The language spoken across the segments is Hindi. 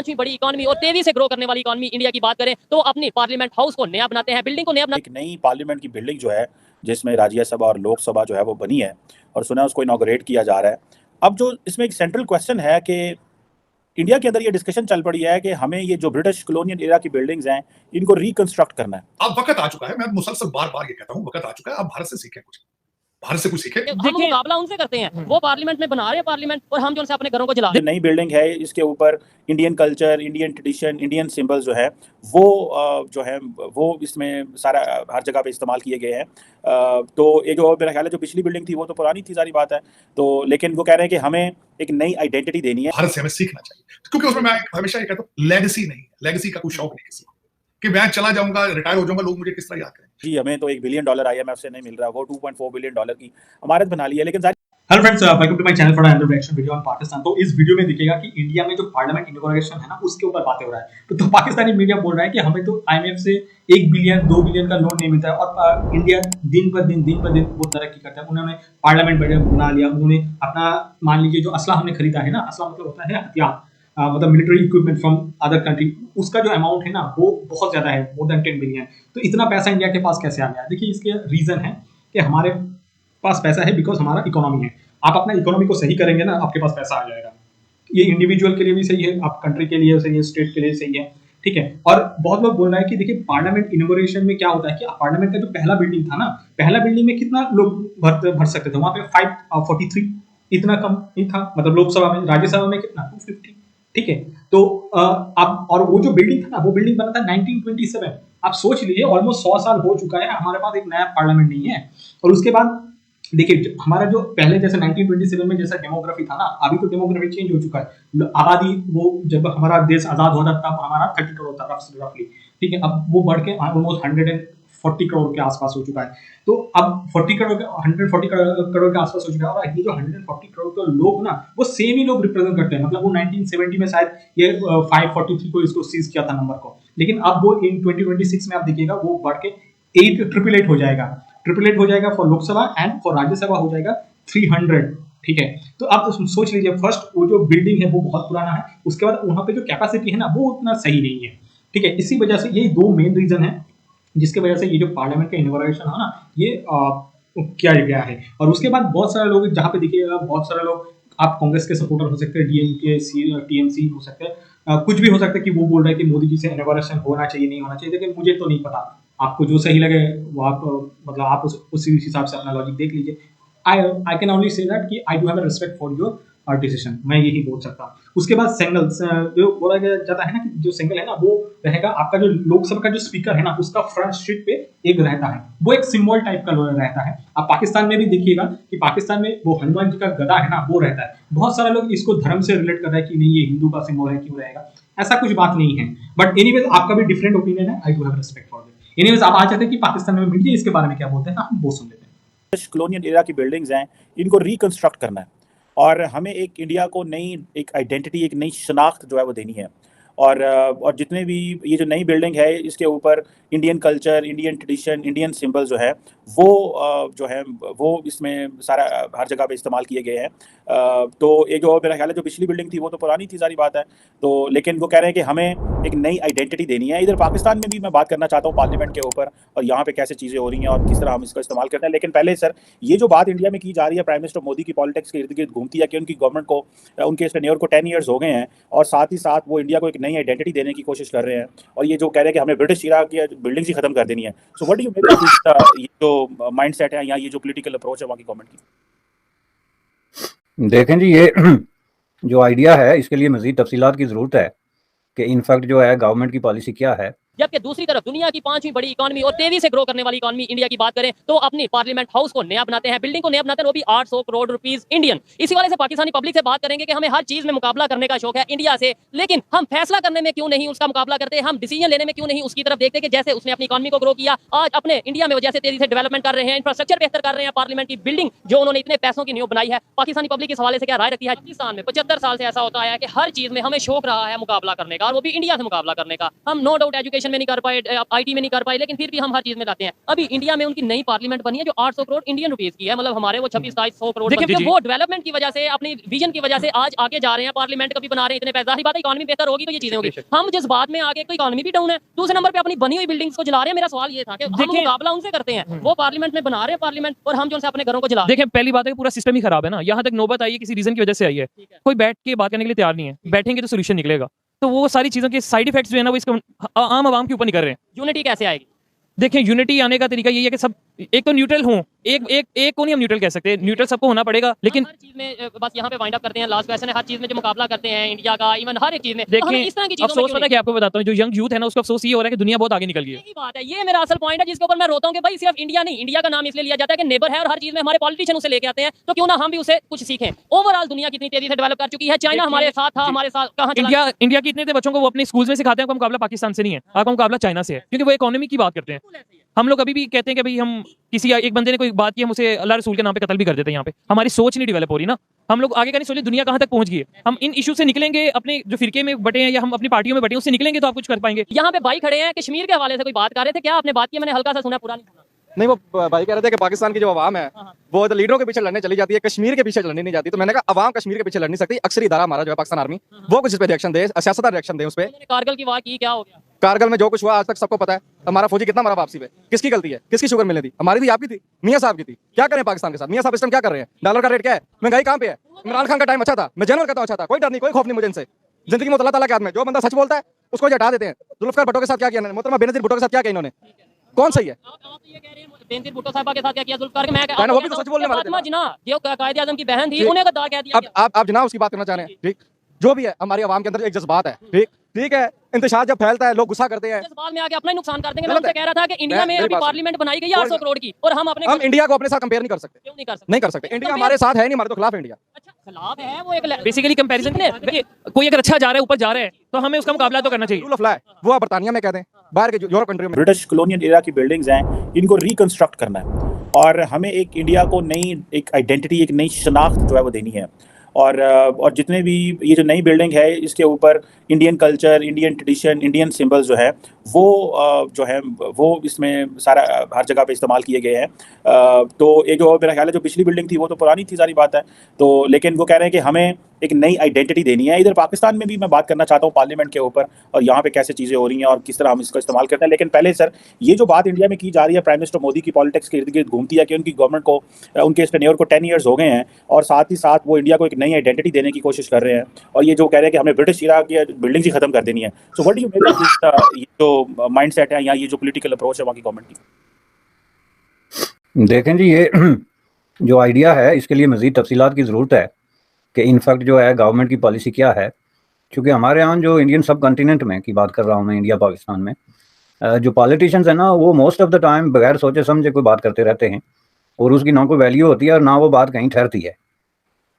पांचवी बड़ी इकोनॉमी और तेजी से ग्रो करने वाली इकोनॉमी इंडिया की बात करें तो अपनी पार्लियामेंट हाउस को नया बनाते हैं, बिल्डिंग को नया बनाते एक नई पार्लियामेंट की बिल्डिंग जो है जिसमें राज्यसभा और लोकसभा जो है वो बनी है और सुना है उसको इनॉग्रेट किया जा रहा है। अब जो इसमें एक सेंट्रल क्वेश्चन है कि इंडिया के अंदर ये डिस्कशन चल पड़ी है कि हमें ये जो ब्रिटिश कॉलोनियल एरा की बिल्डिंग्स हैं इनको रिकंस्ट्रक्ट करना है। अब वक्त आ चुका है, मैं मुसलसल बार बार ये कहता हूँ, वक्त आ चुका है, अब भारत से सीखें कुछ, भारत से कुछ सीखें। हैं। हम मुकाबला उनसे करते हैं, वो पार्लियामेंट में बना रहे हैं पार्लियामेंट और हम जो उनसे अपने घरों को जला रहे जो नई बिल्डिंग है इसके ऊपर Indian culture, Indian tradition, Indian symbol जो है वो जो है वो इसमें सारा हर जगह पे इस्तेमाल किए गए हैं। तो ये जो मेरा ख्याल है जो पिछली बिल्डिंग थी वो तो पुरानी थी, सारी बात है। तो लेकिन वो कह रहे हैं कि हमें एक नई आइडेंटिटी देनी है, भारत से हमें सीखना चाहिए, क्योंकि उसमें मैं हमेशा ये कहता हूँ लेगेसी नहीं, लेगेसी का कोई शौक नहीं किसी को कि मैं चला जाऊंगा, रिटायर हो जाऊंगा, लोग मुझे किस तरह याद करें। जी हमें तो $1 बिलियन IMF से नहीं मिल रहा, वो $2.4 बिलियन की इमारत बना ली है। लेकिन hello friends, welcome to my channel for another reaction video on Pakistan. तो इस वीडियो में दिखेगा कि इंडिया में जो पार्लियामेंट इनॉग्रेशन है ना उसके ऊपर बातें हो रहा है। तो पाकिस्तानी मीडिया बोल रहा है कि हमें तो आईएमएफ से 1 बिलियन 2 बिलियन का लोन नहीं मिलता है और इंडिया दिन पर दिन वो तरक्की करता है। उन्होंने पार्लियामेंट बना लिया, उन्होंने अपना मान लीजिए जो असला हमने खरीदा है ना, असला मतलब होता है हथियार, मतलब military equipment from other country, उसका जो अमाउंट है ना वो बहुत ज्यादा है, मोर देन 10 बिलियन। तो इतना पैसा इंडिया के पास कैसे आ गया? देखिए इसके रीजन है कि हमारे पास पैसा है बिकॉज हमारा इकोनॉमी है। आप अपना इकोनॉमी को सही करेंगे ना, आपके पास पैसा आ जाएगा। ये इंडिविजुअल के लिए भी सही है, आप कंट्री के लिए सही है, स्टेट के लिए सही है, ठीक है। और बहुत लोग बोल रहे हैं कि देखिए पार्लियामेंट इनॉग्रेशन में क्या होता है कि पार्लियामेंट का जो पहला बिल्डिंग था ना, पहला बिल्डिंग में कितना लोग भर सकते थे? वहां पे 543, इतना कम ही था। मतलब लोकसभा में, राज्यसभा में कितना 250, ठीक है। तो अब और वो जो बिल्डिंग था ना, वो बिल्डिंग बना था 1927। आप सोच लीजिए ऑलमोस्ट 100 साल हो चुका है, हमारे पास एक नया पार्लियामेंट नहीं है। और उसके बाद देखिए हमारा जो पहले जैसे 1927 में जैसा डेमोग्राफी था ना, अभी तो डेमोग्राफी चेंज हो चुका है। आबादी वो जब हमारा देश आजाद हो जाता तब हमारा 30 करोड़ था रफली, ठीक है। अब वो बढ़ के ऑलमोस्ट 140 करोड़ के आसपास हो चुका है। तो अब 140 करोड़ के आसपास हो चुका है। और ये जो 140 करोड़ के लोग ना, वो सेम ही लोग रिप्रेजेंट करते हैं। मतलब वो 1970 में शायद ये 543 को इसको सीज किया था नंबर को, लेकिन अब वो इन 2026 में आप देखिएगा वो बढ़ के 888 हो जाएगा, 888 हो जाएगा for Lok Sabha and for Rajya Sabha हो जाएगा 300, ठीक है। तो आप सोच लीजिए, फर्स्ट वो जो बिल्डिंग है वो बहुत पुराना है, उसके बाद वहां पे जो कैपेसिटी है ना वो उतना सही नहीं है, ठीक है। इसी वजह से यही दो मेन रीजन है जिसके वजह से ये जो पार्लियामेंट का इनॉग्रेशन है ना ये किया गया है। और उसके बाद बहुत सारे लोग जहाँ पे देखिएगा, बहुत सारे लोग आप कांग्रेस के सपोर्टर हो सकते हैं, डीएमके टीएमसी हो सकते हैं, कुछ भी हो सकता है कि वो बोल रहे हैं कि मोदी जी से इनॉग्रेशन होना चाहिए नहीं होना चाहिए। लेकिन मुझे तो नहीं पता, आपको जो सही लगे वो आप मतलब आप उसी हिसाब से अपना लॉजिक देख लीजिए। I can only say that कि I do have respect for your decision, मैं यही बोल सकता हूँ। उसके बाद सिंगल जो बोला जाता है ना कि जो सिंगल है ना वो रहेगा आपका जो लोकसभा का जो स्पीकर है ना उसका फ्रंट सीट पे एक रहता है, वो एक सिंबल टाइप का रहता है। आप पाकिस्तान में भी देखिएगा कि पाकिस्तान में वो हनुमान जी का गदा है ना वो रहता है। बहुत सारे लोग इसको धर्म से रिलेट कर रहे हैं कि नहीं ये हिंदू का सिंबल है, क्यों रहेगा? ऐसा कुछ बात नहीं है। बट एनीवेज आपका भी डिफरेंट ओपिनियन है, आई do have respect for that. Anyways आप आ जाते हैं कि पाकिस्तान में मीडिया इसके बारे में क्या बोलते हैं, हम वो सुन लेते हैं। ब्रिटिश कॉलोनियल एरा की बिल्डिंग्स हैं इनको रिकंस्ट्रक्ट करना है और हमें एक इंडिया को नई एक आइडेंटिटी, एक नई शनाख्त जो है वो देनी है। और जितने भी ये जो नई बिल्डिंग है इसके ऊपर Indian culture, Indian tradition, Indian symbol जो है वो जो है वो इसमें सारा हर जगह पे इस्तेमाल किए गए हैं। तो ये जो मेरा ख्याल है जो पिछली बिल्डिंग थी वो तो पुरानी थी, सारी बात है। तो लेकिन वो कह रहे हैं कि हमें एक नई आइडेंटिटी देनी है। इधर पाकिस्तान में भी मैं बात करना चाहता हूँ पार्लियामेंट के ऊपर और यहाँ पे कैसे चीज़ें हो रही हैं और किस तरह हम इसका इस्तेमाल करते हैं। लेकिन पहले सर ये जो बात इंडिया में की जा रही है, प्राइम मिनिस्टर मोदी की पॉलिटिक्स के इर्द गिर्द घूमती है कि उनकी गवर्नमेंट को, उनके टेन्योर को 10 ईयर्स हो गए हैं और साथ ही साथ वो इंडिया को एक नई आइडेंटिटी देने की कोशिश कर रहे हैं। और ये जो कह रहे हैं कि हमें ब्रिटिश इरा की बिल्डिंग्स ही खत्म कर देनी है। So what do you make of this, ये जो माइंडसेट है या ये जो पॉलिटिकल अप्रोच है वहाँ की गवर्नमेंट की? देखें जी, ये जो आइडिया है इसके लिए मजीद तफसीलात की ज़रूरत है कि इनफैक्ट जो है गवर्नमेंट की पॉलिसी क्या है। जबकि दूसरी तरफ दुनिया की पांचवी बड़ी इकोनॉमी और तेजी से ग्रो करने वाली इकोनॉमी इंडिया की बात करें तो अपनी पार्लियामेंट हाउस को नया बनाते हैं, बिल्डिंग को नया बनाते हैं, वो भी 800 करोड़ रुपीस इंडियन। इसी वाले से पाकिस्तानी पब्लिक से बात करेंगे कि हमें हर चीज में मुकाबला करने का शौक है इंडिया से, लेकिन हम फैसला करने में क्यों नहीं उसका मुकाबला करते, हम डिसीजन लेने में क्यों नहीं उसकी तरफ देखते कि जैसे उसने अपनी इकोनॉमी को ग्रो किया, आज अपने इंडिया में वो जैसे तेजी से डेवलपमेंट कर रहे हैं, इंफ्रास्ट्रक्चर बेहतर कर रहे हैं, पार्लियामेंट की बिल्डिंग जो उन्होंने इतने पैसों की नींव बनाई है। पाकिस्तानी पब्लिक इस हवाले से क्या राय रखती है? पाकिस्तान में 75 साल से ऐसा होता है कि हर चीज में हमें शौक रहा है मुकाबला करने का, और वो भी इंडिया से मुकाबला करने का। हम नो डाउट एजुकेशन एजुकेशन में नहीं कर पाए, IT में नहीं कर पाए, लेकिन फिर भी हम हर चीज में लाते हैं। अभी इंडिया में उनकी नई पार्लियामेंट बनी है जो 800 करोड़ इंडियन रुपीज की है, मतलब हमारे वो 26-2700 करोड़, देखिए वो डेवलपमेंट की वजह से, अपनी विजन की वजह से आज आगे जा रहे हैं, पार्लियामेंट कभी बना रहे हैं, इतने पैसा ही बात है, इकॉनमी बेहतर होगी तो ये चीजें होगी। हम जिस बात में आगे, कोई इकॉनमी भी डाउन है, दूसरे नंबर पे अपनी बनी हुई बिल्डिंग्स को जला रहे हैं। मेरा सवाल ये था कि हम मुकाबला उनसे करते हैं, वो पार्लियामेंट में बना रहे हैं पार्लियामेंट, और हम जो उनसे अपने घरों को जला। देखिए पहली बात है पूरा सिस्टम ही खराब है ना, यहाँ तक नौबत आई है किसी रीजन की वजह से आई है, कोई बैठ के बात करने के लिए तैयार नहीं है, बैठेंगे तो सोल्यूशन निकलेगा। तो वो सारी चीजों के साइड इफेक्ट्स जो है ना वो इसको आम आवाम के ऊपर नहीं कर रहे हैं। यूनिटी कैसे आएगी? देखिए यूनिटी आने का तरीका यही है कि सब एक तो न्यूट्रल हो, एक को नहीं हम न्यूट्रल कह सकते, न्यूट्रल सबको होना पड़ेगा, लेकिन हर चीज में बस यहाँ पे वाइंड अप करते हैं, लास्ट क्वेश्चन है, हर चीज में जो मुकाबला करते हैं इंडिया का, इवन हर एक चीज में, तो हमें इस तरह की चीजों में अफसोस क्यों पता है कि आपको बताता हूँ, जो यंग यूथ है ना उसको अफसोस ये हो रहा है कि दुनिया बहुत आगे निकल गई है। यही बात है, ये मेरा असल पॉइंट है जिसके ऊपर मैं रोता हूँ कि भाई सिर्फ इंडिया नहीं, इंडिया का नाम इसलिए लिया जाता है कि नेबर है और हर चीज में हमारे पॉलिटिशियन उसे लेके आते हैं, तो क्यों ना हम भी उसे कुछ सीखें। ओवरऑल दुनिया कितनी तेजी से डेवलप कर चुकी है, चाइना हमारे साथ था, हमारे साथ कहाँ चला इंडिया के इतने बच्चों को वो अपने स्कूल्स में सिखाते हैं, आपका मुकाबला पाकिस्तान से नहीं है, आपका मुकाबला चाइना से है, क्योंकि वो इकोनॉमी की बात करते हैं। हम लोग अभी भी कहते हैं कि भाई हम किसी एक बंदे ने कोई बात की, हम उसे अल्लाह रसूल के नाम पे कत्ल भी कर देते हैं। यहाँ पे हमारी सोच नहीं डेवलप हो रही ना, हम लोग आगे का नहीं सोचे, दुनिया कहाँ तक पहुंच गई है। हम इन इशू से निकलेंगे, अपने जो फिरके में बटे हैं या हम अपनी पार्टियों में बटे हैं उससे निकलेंगे तो आप कुछ कर पाएंगे। यहाँ पे भाई खड़े हैं, कश्मीर के हवाले से कोई बात कर रहे थे, क्या आपने बात की? मैंने हल्का सा सुना, पूरा नहीं सुना। नहीं, वो भाई कह रहे थे कि पाकिस्तान की जो आवाम है वो तो लीडरों के पीछे लड़ने चली जाती है, कश्मीर के पीछे लड़ने नहीं जाती। तो मैंने कहा आवाम कश्मीर के पीछे लड़ नहीं सकती, अक्सर इदारा हमारा जो है पाकिस्तान आर्मी, वो कुछ इस पे रिएक्शन दे, सियासतदान रिएक्शन दे उस पर। कारगिल की वार की, क्या हो गया? कारगिल में जो कुछ हुआ आज तक सबको पता है, हमारा फौजी कितना मरा वापसी पे, किसकी गलती है, किसकी शुगर मिलने थी? हमारी थी, आपकी थी, मियां साहब की थी। क्या करें पाकिस्तान के साथ? मियां साहब इस टाइम क्या कर रहे हैं? डॉलर का रेट क्या है, महंगाई कहाँ पे है? इमरान खान का टाइम अच्छा था, मैं जनरल कहता हूँ अच्छा था, कोई डर नहीं, कोई खौफ नहीं मुझे इनसे। जिंदगी में अल्लाह ताला के हाथ में, जो बंदा सच बोलता है उसको हटा देते हैं। जुल्फिकार भुट्टो के साथ क्या किया, मोहतरमा बेनजीर भुट्टो के साथ क्या किया इन्होंने? कौन सही है? आप ये कह रहे हैं बेनजीर भुट्टो साहबा के साथ क्या किया जुल्फिकार के? मैं वो भी तो सच बोलने वाले थे। फातिमा जिन्ना जो कायदे आजम की बहन थी, उन्हें गद्दार कह दिया। अब आप जनाब उसकी बात करना चाह रहे हैं, ठीक? जो भी है हमारी आवाम के अंदर एक जज्बात है, ठीक है। इंतशार जब फैलता है लोग गुस्सा करते हैं, जज्बात में आके अपना ही नुकसान कर देंगे। मैं उनसे कह रहा था कि इंडिया में अभी पार्लियामेंट बनाई गई है 800 करोड़ की, और हम इंडिया को अपने साथ कंपेयर नहीं कर सकते। क्यों नहीं कर सकते? नहीं कर सकते, इंडिया हमारे साथ है नहीं, हमारे तो खिलाफ है इंडिया। अच्छा, खिलाफ है वो, एक बेसिकली कंपैरिजन है। देखिए कोई अगर अच्छा जा रहा है, ऊपर जा रहा है, तो हमें उसका मुकाबला तो करना चाहिए। रूल ऑफ लॉ है, वो आप बरतानिया में कह दें, बाहर के यूरोप कंट्री में। ब्रिटिश कॉलोनियल एरा की बिल्डिंग्स हैं, इनको रिकंस्ट्रक्ट करना है और हमें एक इंडिया को नई एक आइडेंटिटी, एक नई शनाख्त जो है वो देनी है। और जितने भी ये जो नई बिल्डिंग है इसके ऊपर Indian culture, Indian tradition, Indian symbols जो है वो इसमें सारा हर जगह पे इस्तेमाल किए गए हैं। तो एक जो मेरा ख्याल है जो पिछली बिल्डिंग थी वो तो पुरानी थी, सारी बात है। तो लेकिन वो कह रहे हैं कि हमें एक नई आइडेंटिटी देनी है। इधर पाकिस्तान में भी मैं बात करना चाहता हूँ पार्लियामेंट के ऊपर, और यहाँ पे कैसे चीज़ें हो रही हैं और किस तरह हम इसका इस्तेमाल करते हैं। लेकिन पहले सर, ये जो बात इंडिया में की जा रही है, प्राइम मिनिस्टर मोदी की पॉलिटिक्स के इर्द गिर्द घूमती है कि उनकी गवर्नमेंट को, उनके इस टेन्योर को 10 ईयर्स हो गए हैं, और साथ ही साथ वो इंडिया को एक नई आइडेंटिटी देने की कोशिश कर रहे हैं। और ये जो कह रहे हैं कि हमें ब्रिटिश इरा की बिल्डिंग्स ही खत्म कर देनी है। So what do you make of this, ये जो माइंड सेट है या ये जो पॉलिटिकल अप्रोच है वहाँ की गवर्नमेंट की? देखें जी, ये जो आइडिया है इसके लिए मज़ीद तफसीलात की ज़रूरत है कि इनफैक्ट जो है गवर्नमेंट की पॉलिसी क्या है। क्योंकि हमारे यहाँ जो इंडियन सब कॉन्टिनेंट में की बात कर रहा हूँ मैं, इंडिया पाकिस्तान में जो पॉलिटिशियंस हैं ना, वो मोस्ट ऑफ द टाइम बगैर सोचे समझे कोई बात करते रहते हैं, और उसकी ना कोई वैल्यू होती है और ना वो बात कहीं ठहरती है।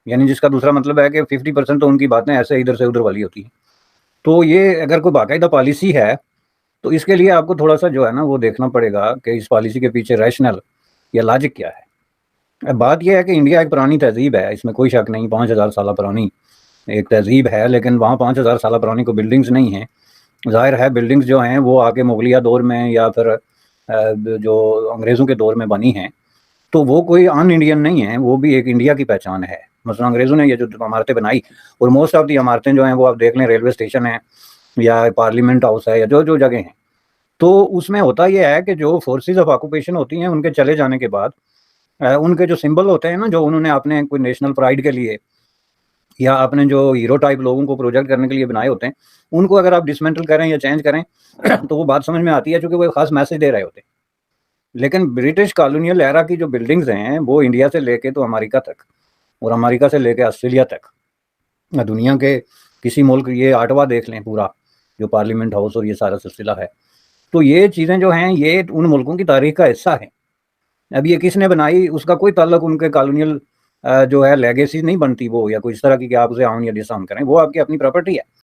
यानी जिसका दूसरा मतलब है कि 50% तो उनकी बातें ऐसे इधर से उधर वाली होती हैं। तो ये अगर कोई बाकायदा पॉलिसी है तो इसके लिए आपको थोड़ा सा जो है ना वो देखना पड़ेगा कि इस पॉलिसी के पीछे रैशनल या लॉजिक क्या है। अब बात यह है कि इंडिया एक पुरानी तहजीब है, इसमें कोई शक नहीं, 5000 साल पुरानी एक तहजीब है, लेकिन वहाँ 5000 साल पुरानी कोई बिल्डिंग्स नहीं हैं। ज़ाहिर है बिल्डिंग्स जो हैं वो आके मुगलिया दौर में या फिर जो अंग्रेज़ों के दौर में बनी हैं, तो वो कोई अन इंडियन नहीं है, वो भी एक इंडिया की पहचान है। मसलन अंग्रेज़ों ने ये जो इमारतें बनाई, और मोस्ट ऑफ दी इमारतें जो हैं वो आप देख लें, रेलवे स्टेशन है या पार्लियामेंट हाउस है या जो जो जगह हैं, तो उसमें होता यह है कि जो फोर्सेस ऑफ ऑक्यूपेशन होती हैं उनके चले जाने के बाद उनके जो सिंबल होते हैं ना, जो उन्होंने अपने कोई नेशनल प्राइड के लिए या अपने जो हीरो टाइप लोगों को प्रोजेक्ट करने के लिए बनाए होते हैं, उनको अगर आप डिसमेंटल करें या चेंज करें तो वो बात समझ में आती है, क्योंकि वो एक खास मैसेज दे रहे होते हैं। लेकिन ब्रिटिश कॉलोनियल एरा की जो बिल्डिंग्स हैं वो इंडिया से लेके तो अमेरिका तक, और अमेरिका से लेके ऑस्ट्रेलिया तक, दुनिया के किसी मुल्क, ये 8वां देख लें पूरा जो पार्लियामेंट हाउस और ये सारा सिलसिला है, तो ये चीज़ें जो हैं ये उन मुल्कों की तारीख का हिस्सा है। अब ये किसने बनाई उसका कोई ताल्लुक उनके कॉलोनियल जो है लेगेसी नहीं बनती वो, या कोई इस तरह की कि आप उसे ऑन या डिसऑन करें, वो आपकी अपनी प्रॉपर्टी है।